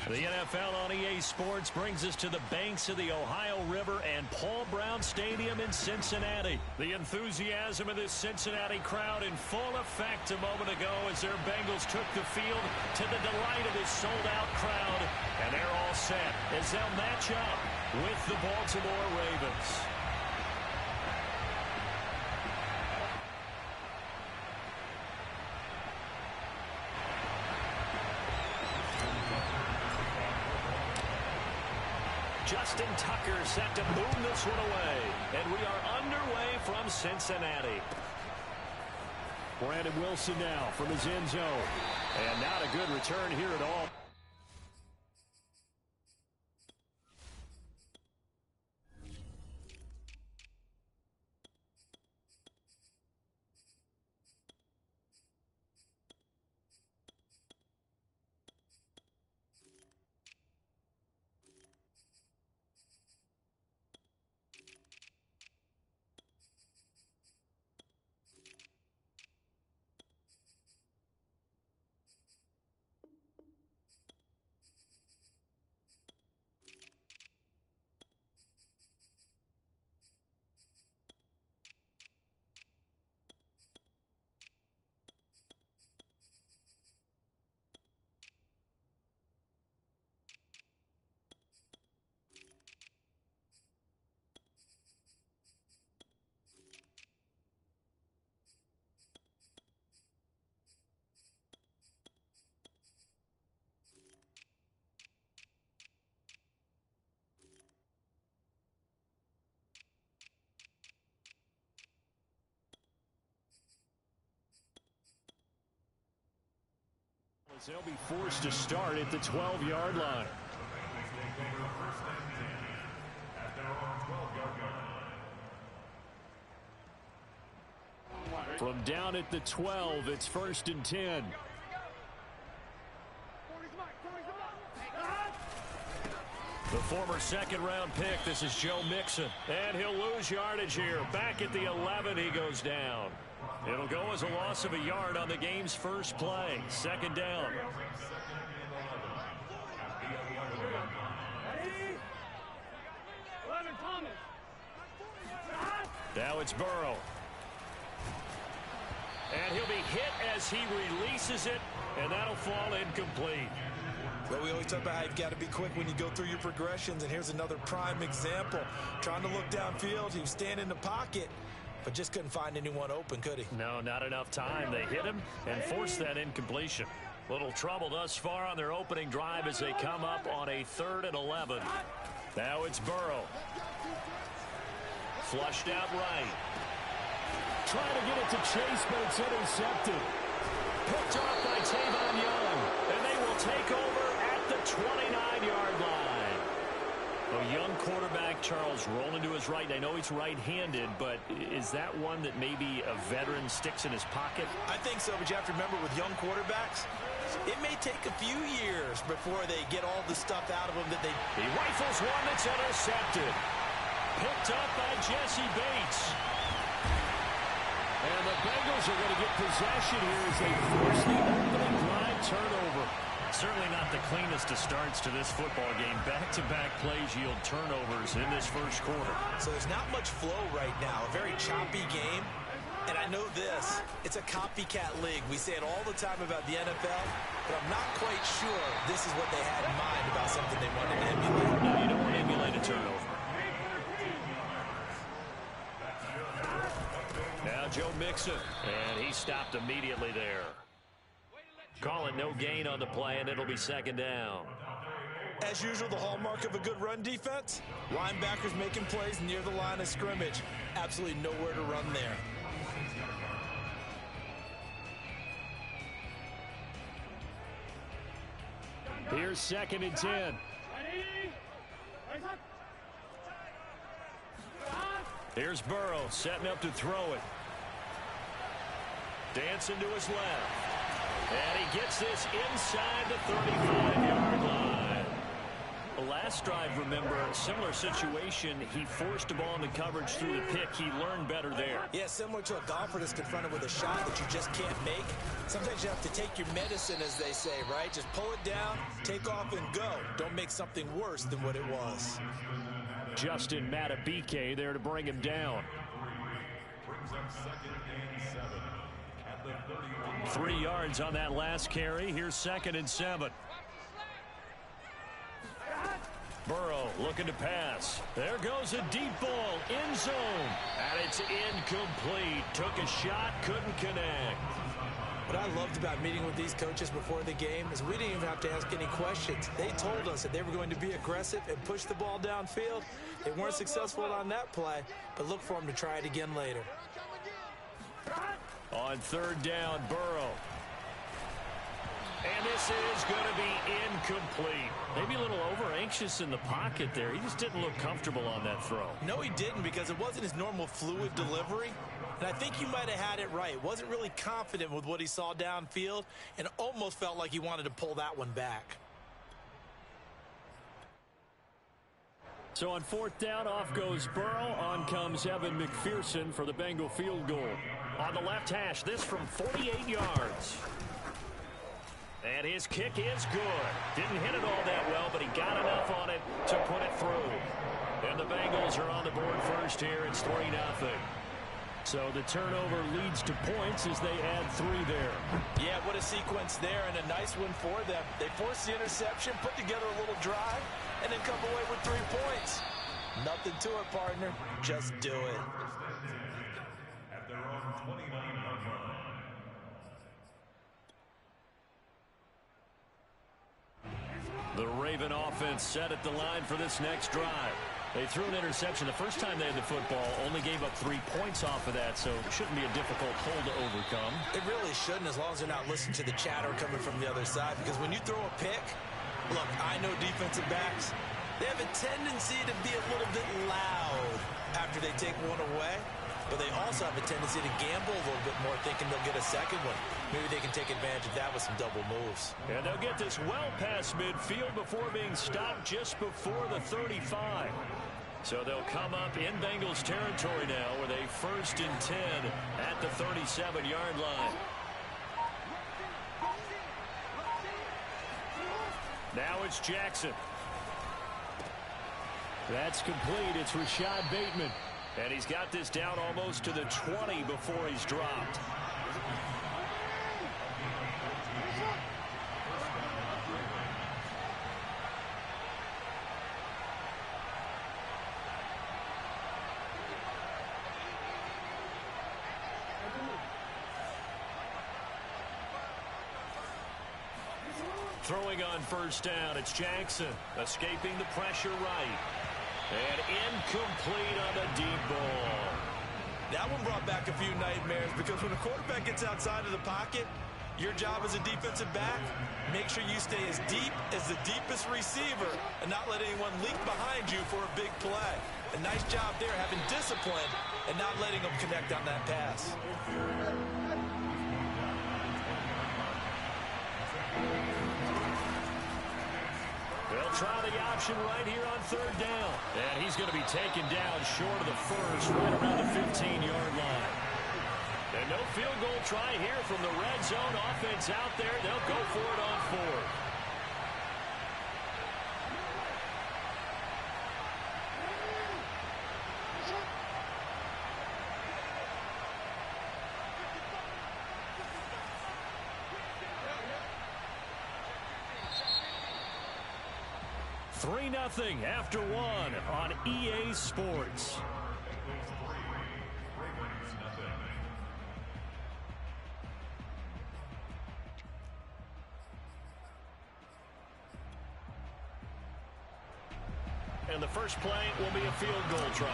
The NFL on EA Sports brings us to the banks of the Ohio River and Paul Brown Stadium in Cincinnati. The enthusiasm of this Cincinnati crowd in full effect a moment ago as their Bengals took the field to the delight of this sold-out crowd. And they're all set as they'll match up with the Baltimore Ravens. Justin Tucker set to boom this one away. And we are underway from Cincinnati. Brandon Wilson now from his end zone. And not a good return here at all. They'll be forced to start at the 12-yard line. From down at the 12, it's 1st and 10. The former second-round pick, this is Joe Mixon. And he'll lose yardage here. Back at the 11, he goes down. It'll go as a loss of a yard on the game's first play. 2nd down. Now it's Burrow. And he'll be hit as he releases it, and that'll fall incomplete. Well, we always talk about how you've got to be quick when you go through your progressions, and here's another prime example. Trying to look downfield, he was standing in the pocket, but just couldn't find anyone open, could he? No, not enough time. They hit him and forced that incompletion. Little trouble thus far on their opening drive as they come up on a 3rd and 11. Now it's Burrow. Flushed out right. Trying to get it to Chase, but it's intercepted. Picked off by Tavon Young. And they will take over at the 29-yard line. A young quarterback, Charles, rolling to his right. I know he's right-handed, but is that one that maybe a veteran sticks in his pocket? I think so, but you have to remember with young quarterbacks, it may take a few years before they get all the stuff out of them that they... He rifles one that's intercepted. Picked up by Jesse Bates. And the Bengals are going to get possession here as they force the opening drive turnover. Certainly not the cleanest of starts to this football game. Back-to-back plays yield turnovers in this first quarter. So there's not much flow right now. A very choppy game. And I know this. It's a copycat league. We say it all the time about the NFL, but I'm not quite sure this is what they had in mind about something they wanted to emulate. No, you don't want to emulate a turnover. Now Joe Mixon, and he stopped immediately there. Call it no gain on the play, and it'll be 2nd down. As usual, the hallmark of a good run defense, linebackers making plays near the line of scrimmage. Absolutely nowhere to run there. Here's 2nd and 10. Here's Burrow setting up to throw it. Dancing to his left. And he gets this inside the 35-yard line. last drive, remember, similar situation. He forced the ball into coverage through the pick. He learned better there. Yeah, similar to a golfer that's confronted with a shot that you just can't make. Sometimes you have to take your medicine, as they say, right? Just pull it down, take off, and go. Don't make something worse than what it was. Justin Matabike there to bring him down. 3 yards on that last carry. Here's 2nd and 7. Burrow looking to pass. There goes a deep ball, end zone. And it's incomplete. Took a shot, couldn't connect. What I loved about meeting with these coaches before the game is we didn't even have to ask any questions. They told us that they were going to be aggressive and push the ball downfield. They weren't successful on that play, but look for them to try it again later. On 3rd down, Burrow. And this is going to be incomplete. Maybe a little over-anxious in the pocket there. He just didn't look comfortable on that throw. No, he didn't, because it wasn't his normal fluid delivery. And I think he might have had it right. Wasn't really confident with what he saw downfield and almost felt like he wanted to pull that one back. So on 4th down, off goes Burrow. On comes Evan McPherson for the Bengal field goal. On the left hash, this from 48 yards. And his kick is good. Didn't hit it all that well, but he got enough on it to put it through. And the Bengals are on the board first here. It's 3-0. So the turnover leads to points as they add 3 there. Yeah, what a sequence there, and a nice one for them. They forced the interception, put together a little drive, and then come away with 3 points. Nothing to it, partner. Just do it. At their own 29-yard line. The Raven offense set at the line for this next drive. They threw an interception the first time they had the football, only gave up 3 points off of that, so it shouldn't be a difficult hole to overcome. It really shouldn't, as long as they're not listening to the chatter coming from the other side, because when you throw a pick, look, I know defensive backs, they have a tendency to be a little bit loud after they take one away, but they also have a tendency to gamble a little bit more, thinking they'll get a second one. Maybe they can take advantage of that with some double moves. And they'll get this well past midfield before being stopped just before the 35. So they'll come up in Bengals territory now with a 1st and 10 at the 37-yard line. Now it's Jackson. That's complete. It's Rashad Bateman. And he's got this down almost to the 20 before he's dropped. Throwing on 1st down, it's Jackson, escaping the pressure right. And incomplete on the deep ball. That one brought back a few nightmares, because when a quarterback gets outside of the pocket, your job as a defensive back, make sure you stay as deep as the deepest receiver and not let anyone leak behind you for a big play. A nice job there, having discipline and not letting them connect on that pass. They'll try the option right here on 3rd down. And he's going to be taken down short of the first, right around the 15-yard line. And no field goal try here from the red zone. Offense out there. They'll go for it on 4th. Nothing after 1 on EA Sports. And the first play will be a field goal try.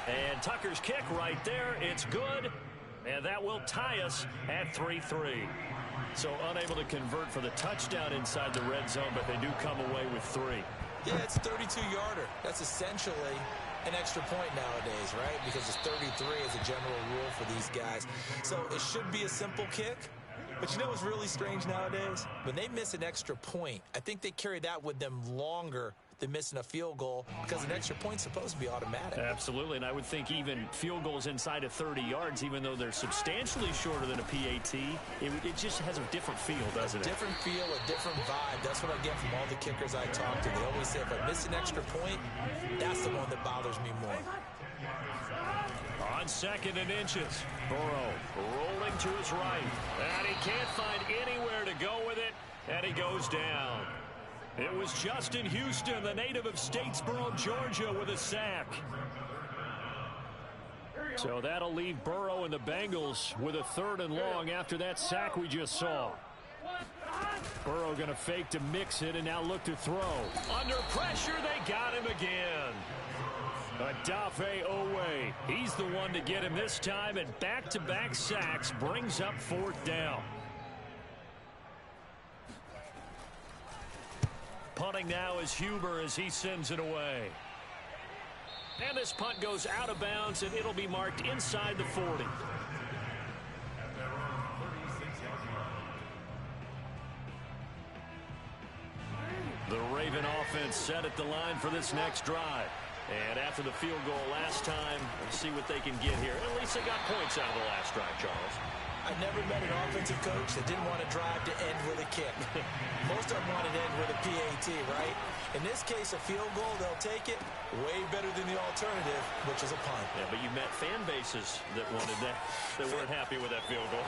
And Tucker's kick right there. It's good. And that will tie us at 3-3. So unable to convert for the touchdown inside the red zone, but they do come away with 3. Yeah, it's a 32-yarder. That's essentially an extra point nowadays, right? Because it's 33 as a general rule for these guys. So it should be a simple kick, But you know what's really strange nowadays? When they miss an extra point, I think they carry that with them longer than missing a field goal because an extra point's supposed to be automatic. Absolutely, and I would think even field goals inside of 30 yards, even though they're substantially shorter than a PAT, it just has a different feel, doesn't it? A different feel, a different vibe. That's what I get from all the kickers I talk to. They always say if I miss an extra point, that's the one that bothers me more. On 2nd and inches, Burrow rolling to his right, and he can't find anywhere to go with it, and he goes down. It was Justin Houston, the native of Statesboro, Georgia, with a sack. So that'll leave Burrow and the Bengals with a 3rd and long after that sack we just saw. Burrow going to fake to mix it and now look to throw. Under pressure, they got him again. Adafe Owe, he's the one to get him this time, and back-to-back sacks brings up 4th down. Punting now is Huber as he sends it away. And this punt goes out of bounds, and it'll be marked inside the 40. The Raven offense set at the line for this next drive. And after the field goal last time, we'll see what they can get here. At least they got points out of the last drive, Charles. I've never met an offensive coach that didn't want to drive to end with a kick. Most of them want to end with a PAT, right? In this case, a field goal, they'll take it way better than the alternative, which is a punt. Yeah, but you met fan bases that wanted that, that weren't happy with that field goal.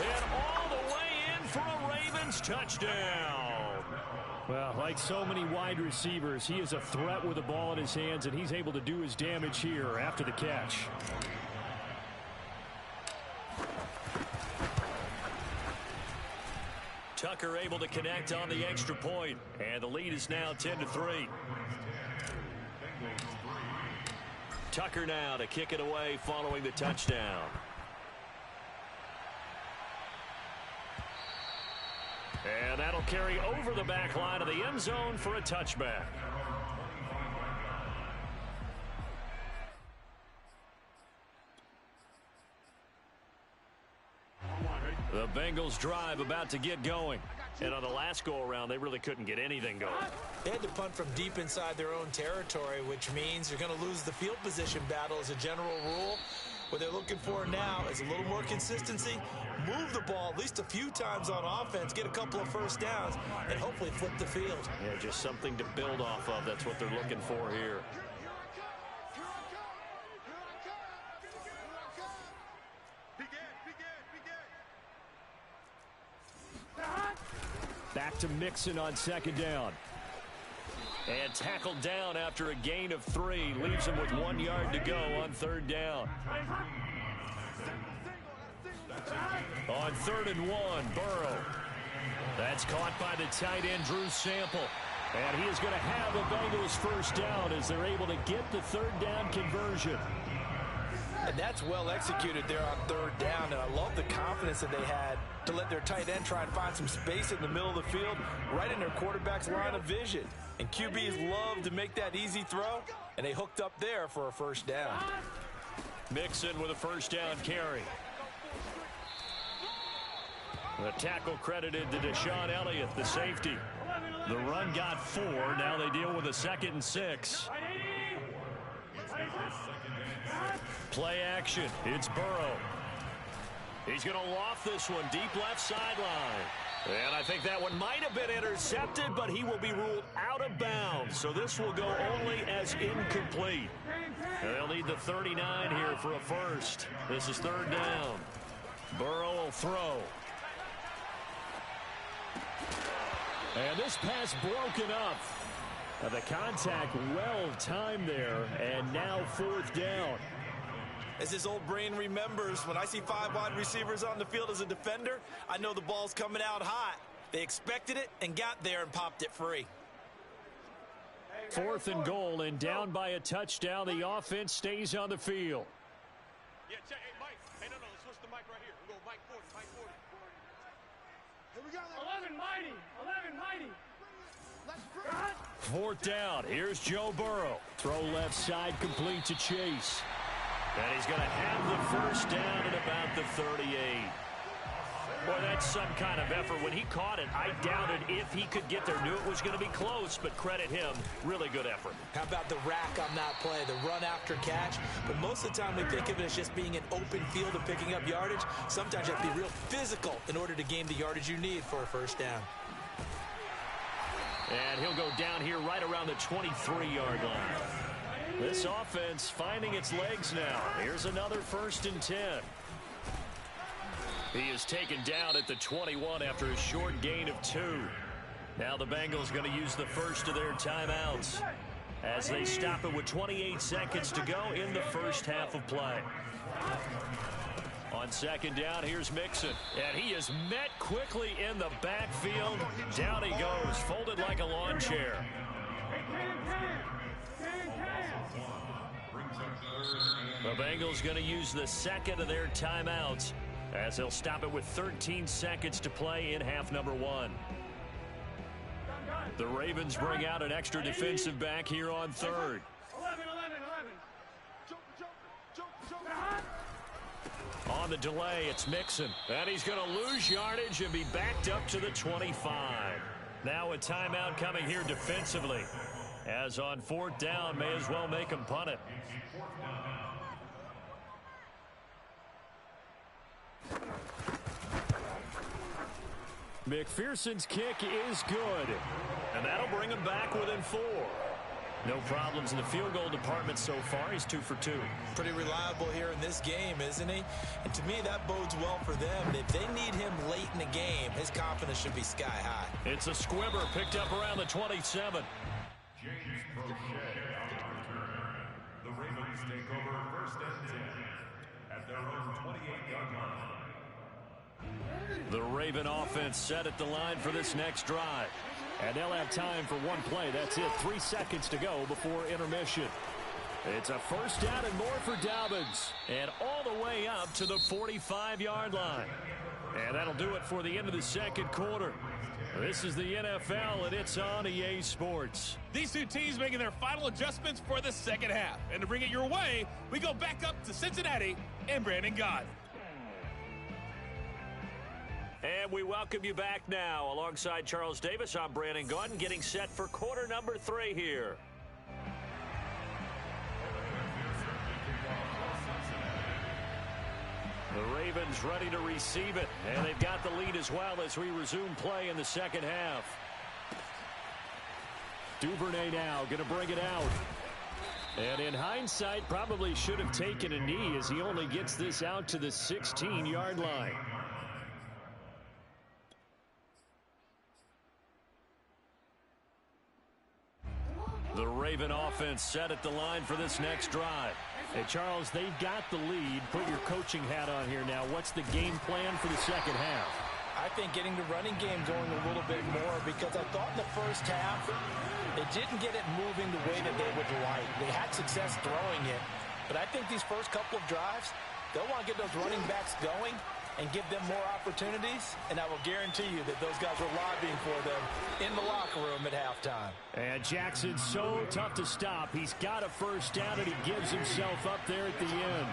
And all the way in for a Ravens touchdown. Well, like so many wide receivers, he is a threat with the ball in his hands, and he's able to do his damage here after the catch. Tucker able to connect on the extra point, and the lead is now 10-3. Tucker now to kick it away following the touchdown. And that'll carry over the back line of the end zone for a touchback. The Bengals drive about to get going. And on the last go-around, they really couldn't get anything going. They had to punt from deep inside their own territory, which means they're going to lose the field position battle as a general rule. What they're looking for now is a little more consistency, move the ball at least a few times on offense, get a couple of first downs, and hopefully flip the field. Yeah, just something to build off of. That's what they're looking for here. Back to Mixon on 2nd down. And tackled down after a gain of 3. Leaves him with 1 yard to go on 3rd down. On 3rd and 1, Burrow. That's caught by the tight end, Drew Sample. And he is going to have the Bengals first down as they're able to get the 3rd down conversion. And that's well executed there on 3rd down. And I love the confidence that they had to let their tight end try and find some space in the middle of the field, right in their quarterback's line of vision. And QBs love to make that easy throw, and they hooked up there for a first down. Mixon with a first down carry. The tackle credited to Deshaun Elliott, the safety. The run got 4. Now they deal with a 2nd and 6. Play action. It's Burrow. He's going to loft this one deep left sideline. And I think that one might have been intercepted, but he will be ruled out of bounds. So this will go only as incomplete. And they'll need the 39 here for a first. This is 3rd down. Burrow will throw. And this pass broken up. The contact well timed there, and now 4th down. As his old brain remembers, when I see 5 wide receivers on the field as a defender, I know the ball's coming out hot. They expected it and got there and popped it free. 4th and goal, and down by a touchdown. The offense stays on the field. Yeah, check. Hey, Mike. Hey, no, let's switch the mic right here. We'll go Mike 40, Mike 40. Here we go. 11 mighty. 11 mighty. 4th down. Here's Joe Burrow. Throw left side, complete to Chase. And he's going to have the first down at about the 38. Boy, that's some kind of effort. When he caught it, I doubted if he could get there. Knew it was going to be close, but credit him. Really good effort. How about the rack on that play, the run after catch? But most of the time we think of it as just being an open field and picking up yardage. Sometimes you have to be real physical in order to gain the yardage you need for a first down. And he'll go down here right around the 23-yard line. This offense finding its legs now. Here's another 1st and 10. He is taken down at the 21 after a short gain of 2. Now the Bengals going to use the first of their timeouts as they stop it with 28 seconds to go in the first half of play. On 2nd down, here's Mixon. And he is met quickly in the backfield. Down he goes, folded like a lawn chair. The Bengals going to use the second of their timeouts as they'll stop it with 13 seconds to play in half number 1. The Ravens bring out an extra defensive back here on 3rd. 11. On the delay, it's Mixon. And he's going to lose yardage and be backed up to the 25. Now a timeout coming here defensively. As on 4th down, may as well make him punt it. McPherson's kick is good. And that'll bring him back within 4. No problems in the field goal department so far. He's 2 for 2. Pretty reliable here in this game, isn't he? And to me, that bodes well for them. If they need him late in the game, his confidence should be sky high. It's a squibber picked up around the 27. James Prochet on return. The Ravens take over 1st and 10 at their own 28-yard line. The Raven offense set at the line for this next drive. And they'll have time for one play. That's it. 3 seconds to go before intermission. It's a first down and more for Dobbins. And all the way up to the 45-yard line. And that'll do it for the end of the 2nd quarter. This is the NFL, and it's on EA Sports. These two teams making their final adjustments for the 2nd half. And to bring it your way, we go back up to Cincinnati and Brandon Gotti. And we welcome you back now. Alongside Charles Davis, I'm Brandon Gaudin, getting set for quarter number 3 here. The Ravens ready to receive it, and they've got the lead as well as we resume play in the 2nd half. Duvernay now going to bring it out. And in hindsight, probably should have taken a knee as he only gets this out to the 16-yard line. The Raven offense set at the line for this next drive. Hey, Charles, they've got the lead. Put your coaching hat on here now. What's the game plan for the 2nd half? I think getting the running game going a little bit more, because I thought in the first half they didn't get it moving the way that they would like. They had success throwing it, but I think these first couple of drives, they'll want to get those running backs going and give them more opportunities, and I will guarantee you that those guys were lobbying for them in the locker room at halftime. And Jackson's so tough to stop. He's got a first down, and he gives himself up there at the end.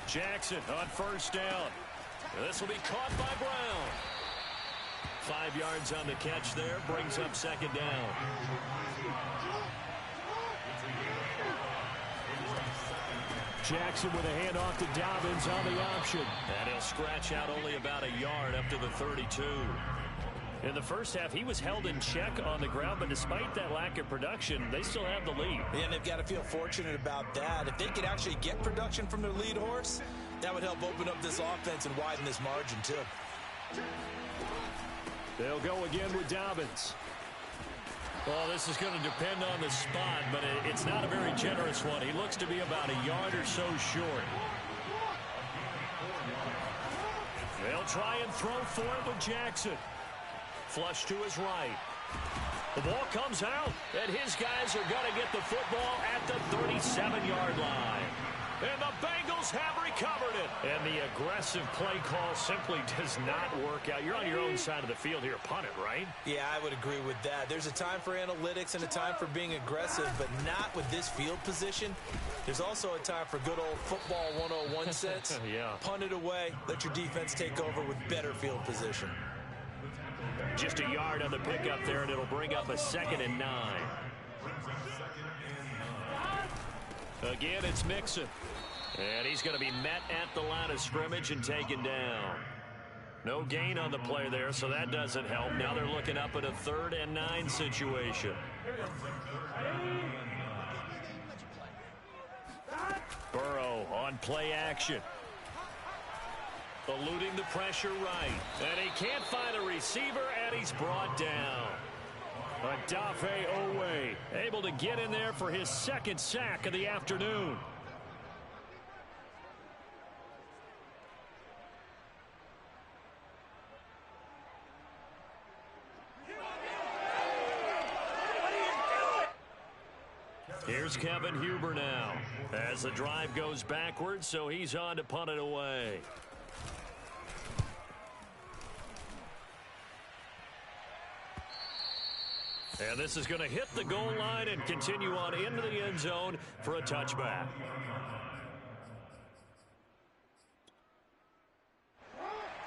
Jackson on first down. This will be caught by Brown. 5 yards on the catch there, brings up 2nd down. Jackson with a handoff to Dobbins on the option. And he'll scratch out only about a yard up to the 32. In the first half, he was held in check on the ground, but despite that lack of production, they still have the lead. And they've got to feel fortunate about that. If they could actually get production from their lead horse, that would help open up this offense and widen this margin too. They'll go again with Dobbins. Well, this is going to depend on the spot, but it's not a very generous one. He looks to be about a yard or so short. They'll try and throw for it with Jackson. Flush to his right. The ball comes out, and his guys are going to get the football at the 37-yard line. And the Bengals have recovered it. And the aggressive play call simply does not work out. You're on your own side of the field here. Punt it, right? Yeah, I would agree with that. There's a time for analytics and a time for being aggressive, but not with this field position. There's also a time for good old football 101 sense. Yeah. Punt it away. Let your defense take over with better field position. Just a yard on the pickup there, and it'll bring up a 2nd and 9. Again, it's Mixon. And he's going to be met at the line of scrimmage and taken down. No gain on the play there, so that doesn't help. Now they're looking up at a 3rd and 9 situation. Burrow on play action. Eluding the pressure right. And he can't find a receiver, and he's brought down. Odafe Owe able to get in there for his 2nd sack of the afternoon. Here's Kevin Huber now as the drive goes backwards, so he's on to punt it away. And this is going to hit the goal line and continue on into the end zone for a touchback.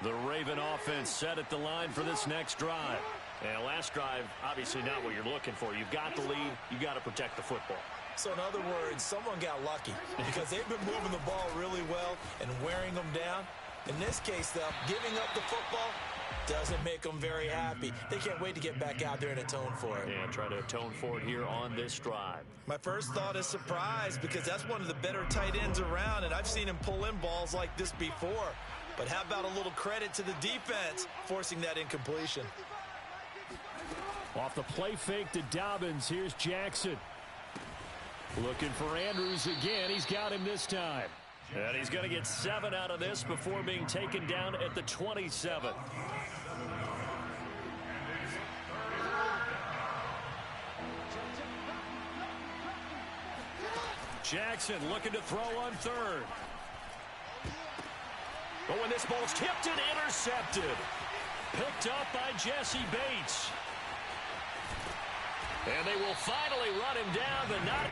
The Raven offense set at the line for this next drive. And last drive, obviously not what you're looking for. You've got the lead. You've got to protect the football. So in other words, someone got lucky because they've been moving the ball really well and wearing them down. In this case, though, giving up the football doesn't make them very happy. They can't wait to get back out there and atone for it. Yeah, try to atone for it here on this drive. My first thought is surprise because that's one of the better tight ends around, and I've seen him pull in balls like this before. But how about a little credit to the defense forcing that incompletion? Off the play fake to Dobbins, here's Jackson. Looking for Andrews again. He's got him this time. And he's going to get 7 out of this before being taken down at the 27. Jackson looking to throw on 3rd. But when this ball's tipped and intercepted. Picked up by Jesse Bates. And they will finally run him down, but not...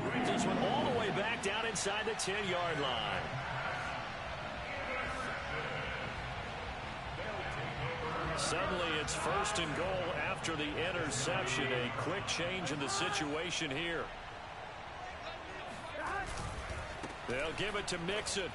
brings this one all the way back down inside the 10-yard line. Suddenly it's 1st and goal after the interception. A quick change in the situation here. They'll give it to Mixon.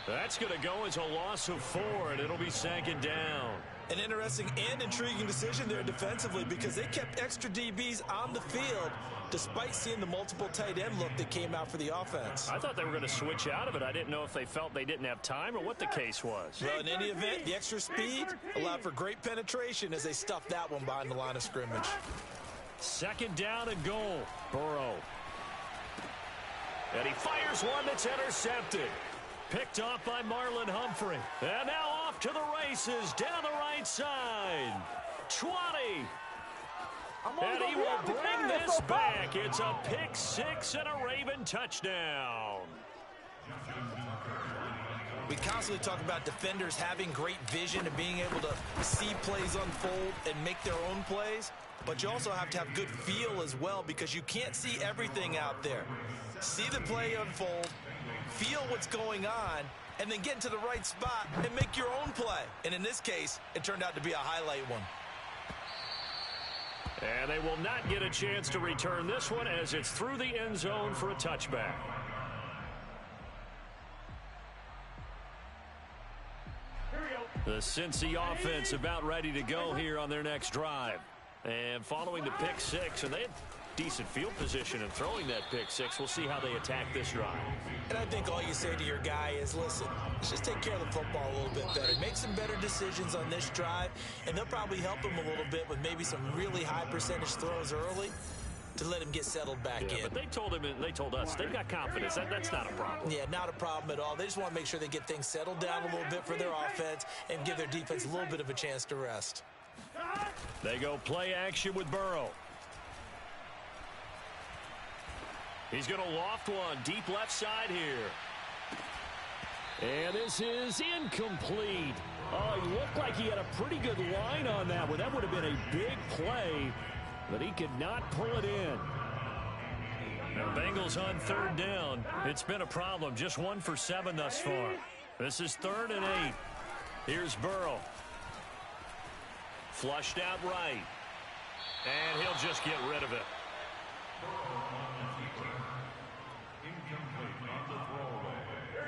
That's going to go as a loss of 4, and it'll be 2nd down. An interesting and intriguing decision there defensively because they kept extra DBs on the field despite seeing the multiple tight end look that came out for the offense. I thought they were going to switch out of it. I didn't know if they felt they didn't have time or what the case was. Well, in any event, the extra speed allowed for great penetration as they stuffed that one behind the line of scrimmage. 2nd down and goal. Burrow. And he fires one that's intercepted. Picked off by Marlon Humphrey. And now off to the races down the right side. 20. And he will bring this back. It's a pick 6 and a Raven touchdown. We constantly talk about defenders having great vision and being able to see plays unfold and make their own plays. But you also have to have good feel as well because you can't see everything out there. See the play unfold, feel what's going on, and then get into the right spot and make your own play. And in this case, it turned out to be a highlight one. And they will not get a chance to return this one as it's through the end zone for a touchback. The Cincy offense about ready to go here on their next drive. And following the pick 6, and decent field position in throwing that pick six. We'll see how they attack this drive. And I think all you say to your guy is, listen, let's just take care of the football a little bit better. Make some better decisions on this drive, and they'll probably help him a little bit with maybe some really high percentage throws early to let him get settled back in. But they told us they've got confidence. That's not a problem. Yeah, not a problem at all. They just want to make sure they get things settled down a little bit for their offense and give their defense a little bit of a chance to rest. They go play action with Burrow. He's going to loft one deep left side here. And this is incomplete. Oh, he looked like he had a pretty good line on that one. That would have been a big play, but he could not pull it in. Now, Bengals on third down. It's been a problem. Just 1 for 7 thus far. This is 3rd and 8. Here's Burrow. Flushed out right. And he'll just get rid of it.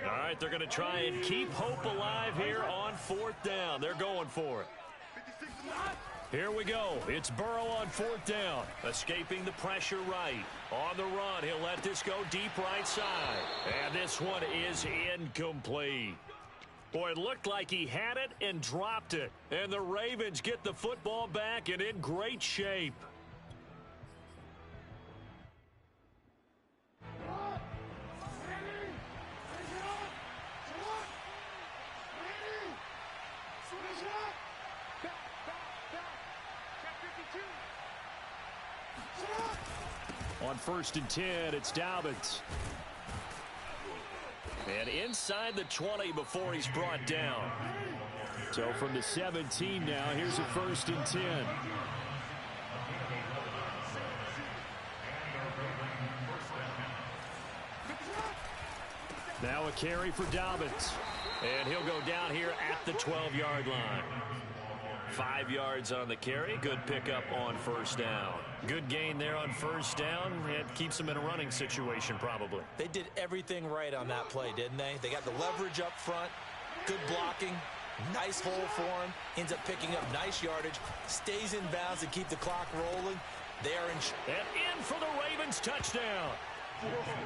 All right, they're going to try and keep hope alive here on 4th down. They're going for it. Here we go. It's Burrow on 4th down. Escaping the pressure right. On the run, he'll let this go deep right side. And this one is incomplete. Boy, it looked like he had it and dropped it. And the Ravens get the football back and in great shape. On 1st and 10, it's Dobbins. And inside the 20 before he's brought down. So from the 17 now, here's a 1st and 10. Now a carry for Dobbins. And he'll go down here at the 12-yard line. 5 yards on the carry. Good pickup on 1st down. Good gain there on 1st down. It keeps them in a running situation probably. They did everything right on that play, didn't they? They got the leverage up front. Good blocking. Nice hole for him. Ends up picking up nice yardage. Stays in bounds to keep the clock rolling. They are in for the Ravens touchdown.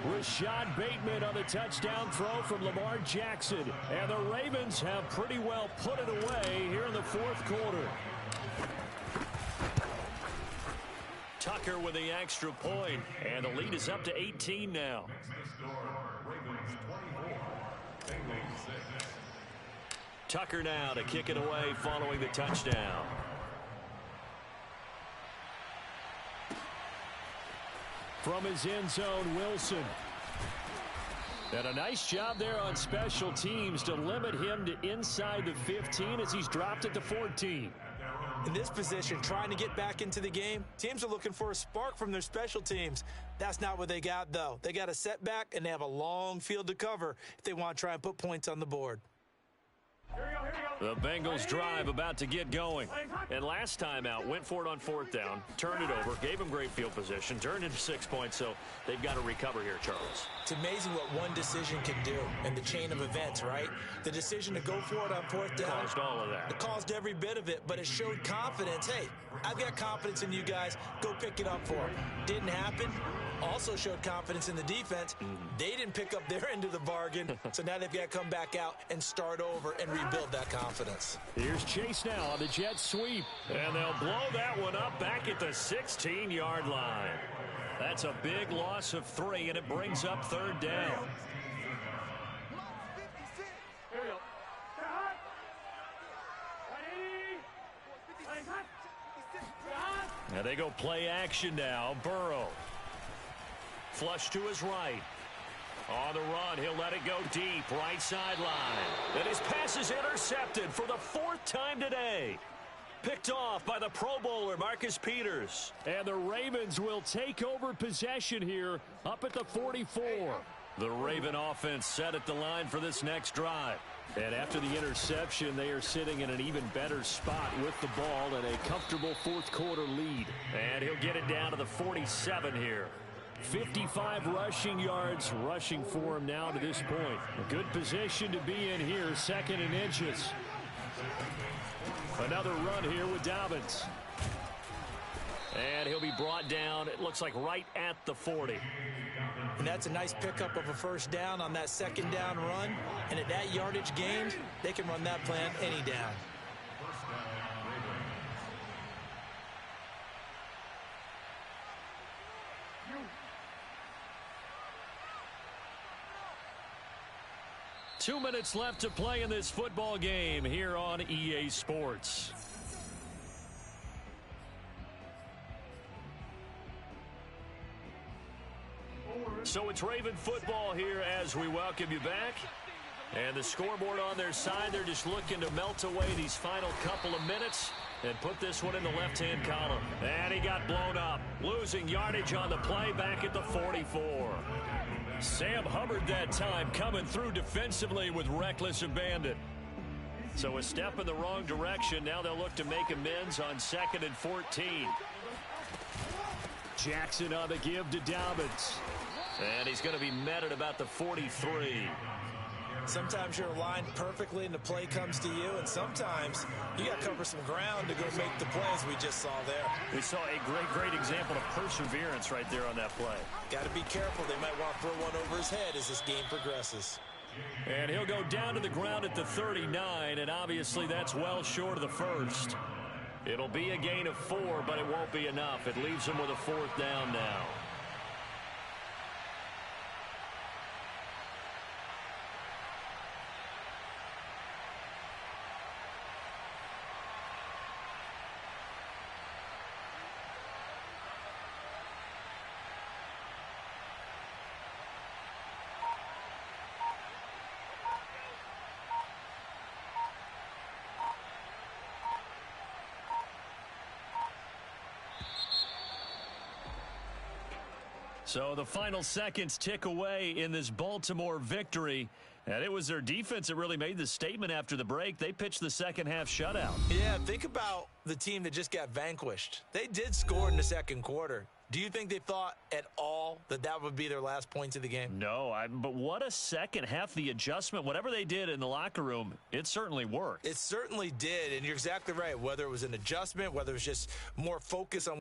Rashad Bateman on the touchdown throw from Lamar Jackson. And the Ravens have pretty well put it away here in the 4th quarter. Tucker with the extra point, and the lead is up to 18 now. Tucker now to kick it away following the touchdown. From his end zone, Wilson. And a nice job there on special teams to limit him to inside the 15 as he's dropped at the 14. In this position, trying to get back into the game, teams are looking for a spark from their special teams. That's not what they got, though. They got a setback, and they have a long field to cover if they want to try and put points on the board. The Bengals drive about to get going. And last time out, went for it on 4th down, turned it over, gave them great field position, turned into 6 points, so they've got to recover here, Charles. It's amazing what one decision can do in the chain of events, right? The decision to go for it on 4th down. Caused all of that. It caused every bit of it, but it showed confidence. Hey, I've got confidence in you guys. Go pick it up for them. Didn't happen. Also showed confidence in the defense. They didn't pick up their end of the bargain, so now they've got to come back out and start over and rebuild that confidence. Here's Chase now on the jet sweep, and they'll blow that one up back at the 16-yard line. That's a big loss of 3, and it brings up 3rd down. Now they go play action now. Burrow. Flush to his right. On the run, he'll let it go deep, right sideline. And his pass is intercepted for the 4th time today. Picked off by the Pro Bowler, Marcus Peters. And the Ravens will take over possession here up at the 44. The Raven offense set at the line for this next drive. And after the interception, they are sitting in an even better spot with the ball and a comfortable 4th quarter lead. And he'll get it down to the 47 here. 55 rushing yards rushing for him now to this point. A good position to be in here, 2nd and inches. Another run here with Dobbins. And he'll be brought down, it looks like right at the 40. And that's a nice pickup of a first down on that second down run. And at that yardage gained, they can run that plan any down. 2 minutes left to play in this football game here on EA Sports. So it's Raven football here as we welcome you back. And the scoreboard on their side, they're just looking to melt away these final couple of minutes and put this one in the left-hand column. And he got blown up, losing yardage on the play back at the 44. Sam Hubbard that time coming through defensively with reckless abandon. So a step in the wrong direction. Now they'll look to make amends on 2nd and 14. Jackson on the give to Dobbins. And he's going to be met at about the 43. Sometimes you're aligned perfectly and the play comes to you, and sometimes you got to cover some ground to go make the plays we just saw there. We saw a great example of perseverance right there on that play. Got to be careful. They might want to throw one over his head as this game progresses. And he'll go down to the ground at the 39, and obviously that's well short of the first. It'll be a gain of 4, but it won't be enough. It leaves him with a 4th down now. So the final seconds tick away in this Baltimore victory. And it was their defense that really made the statement after the break. They pitched the second half shutout. Yeah, think about the team that just got vanquished. They did score in the second quarter. Do you think they thought at all that that would be their last points of the game? No, but what a second half. The adjustment, whatever they did in the locker room, it certainly worked. It certainly did, and you're exactly right. Whether it was an adjustment, whether it was just more focus on